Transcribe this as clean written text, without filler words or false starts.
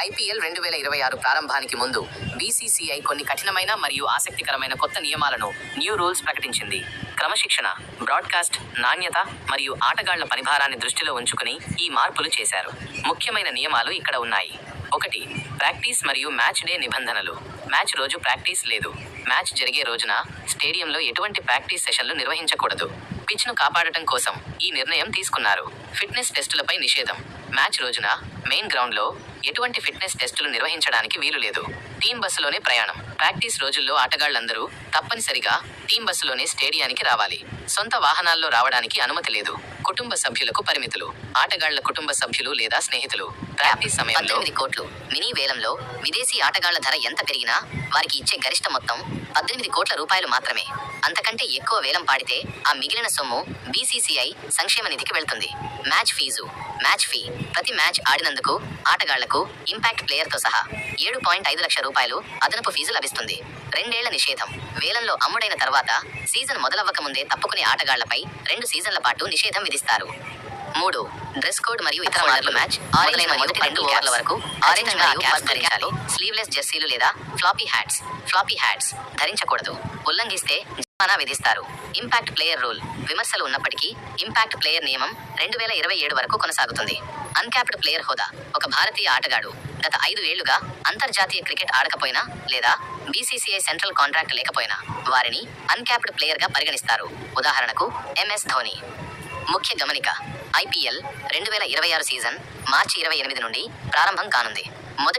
IPL 2026 ప్రారంభానికి ముందు BCCI కొన్ని కఠినమైన మరియు ఆసక్తికరమైన కొత్త నియమాలను న్యూ రూల్స్ ప్రకటించింది. క్రమశిక్షణ, బ్రాడ్కాస్ట్, నాణ్యత మరియు ఆటగాళ్ల పనిభారాన్ని దృష్టిలో ఉంచుకుని ఈ మార్పులు చేశారు. ముఖ్యమైన నియమాలు ఇక్కడ ఉన్నాయి. 1. ప్రాక్టీస్ మరియు మ్యాచ్ డే నిబంధనలు. మ్యాచ్ రోజు ప్రాక్టీస్ లేదు. మ్యాచ్ జరిగే రోజున స్టేడియంలో ఎటువంటి ప్రాక్టీస్ సెషన్లు నిర్వహించకూడదు. పిచ్ను కాపాడటం కోసం ఈ నిర్ణయం తీసుకున్నారు. ఫిట్నెస్ టెస్టులపై నిషేధం. మ్యాచ్ రోజున మెయిన్ గ్రౌండ్లో ఎటువంటి ఫిట్నెస్ టెస్టులు నిర్వహించడానికి వీలు లేదు. టీం బస్సులోనే ప్రయాణం. ప్రాక్టీస్ రోజుల్లో ఆటగాళ్లందరూ తప్పనిసరిగా టీం బస్సులోనే స్టేడియానికి రావాలి. సొంత వాహనాల్లో రావడానికి అనుమతి లేదు. కుటుంబ సభ్యులకు పరిమితులు. ఆటగాళ్ల కుటుంబ సభ్యులు లేదా స్నేహితులు ప్రాక్టీస్ సమయంలో 18 కోట్లు. మినీ వేలంలో విదేశీ ఆటగాళ్ల ధర ఎంత పెరిగినా వారికి ఇచ్చే గరిష్ట మొత్తం 18 కోట్ల రూపాయలు మాత్రమే. అంతకంటే ఎక్కువ వేలం పాడితే ఆ మిగిలిన సొమ్ము బీసీసీఐ సంక్షేమ నిధికి వెళ్తుంది. Match fees. Match fee. ప్రతి మ్యాచ్ ఆడినందుకు ఆటగాళ్లకు ఇంపాక్ట్ ప్లేయర్తో సహా 7.5 లక్షల రూపాయలు అదనపు ఫీజు లభిస్తుంది. 2 ఏళ్ల నిషేధం. వేలంలో అమ్ముడైన తర్వాత సీజన్ మొదలవ్వక ముందే తప్పుకునే ఆటగాళ్లపై 2 సీజన్ల పాటు నిషేధం విధిస్తారు. 3. డ్రెస్ కోడ్ మరియు ఇతర మార్పులు. మ్యాచ్ మొదలైన మొదటి 2 ఓవర్ల వరకు ఆరెంజ్ మరియు పర్స్ ధరించాలి. స్లీవ్లెస్ జెర్సీలు లేదా ఫ్లాపీ హ్యాట్స్ ధరించకూడదు. ఉల్లంఘిస్తే జరిమానా విధిస్తారు. Impact player rule. విమర్శలు ఉన్నప్పటికీ ఇంపాక్ట్ ప్లేయర్ నియమం 2027 వరకు కొనసాగుతుంది. అన్క్యాప్డ్ ప్లేయర్ హోదా. ఒక భారతీయ ఆటగాడు గత 5 ఏళ్లుగా అంతర్జాతీయ క్రికెట్ ఆడకపోయినా లేదా బీసీసీఐ సెంట్రల్ కాంట్రాక్ట్ లేకపోయినా వారిని అన్క్యాప్డ్ ప్లేయర్గా పరిగణిస్తారు. ఉదాహరణకు ఎంఎస్ ధోని. ముఖ్య గమనిక: ఐపీఎల్ 2026 సీజన్ మార్చి 28 నుండి ప్రారంభం కానుంది. మొదటి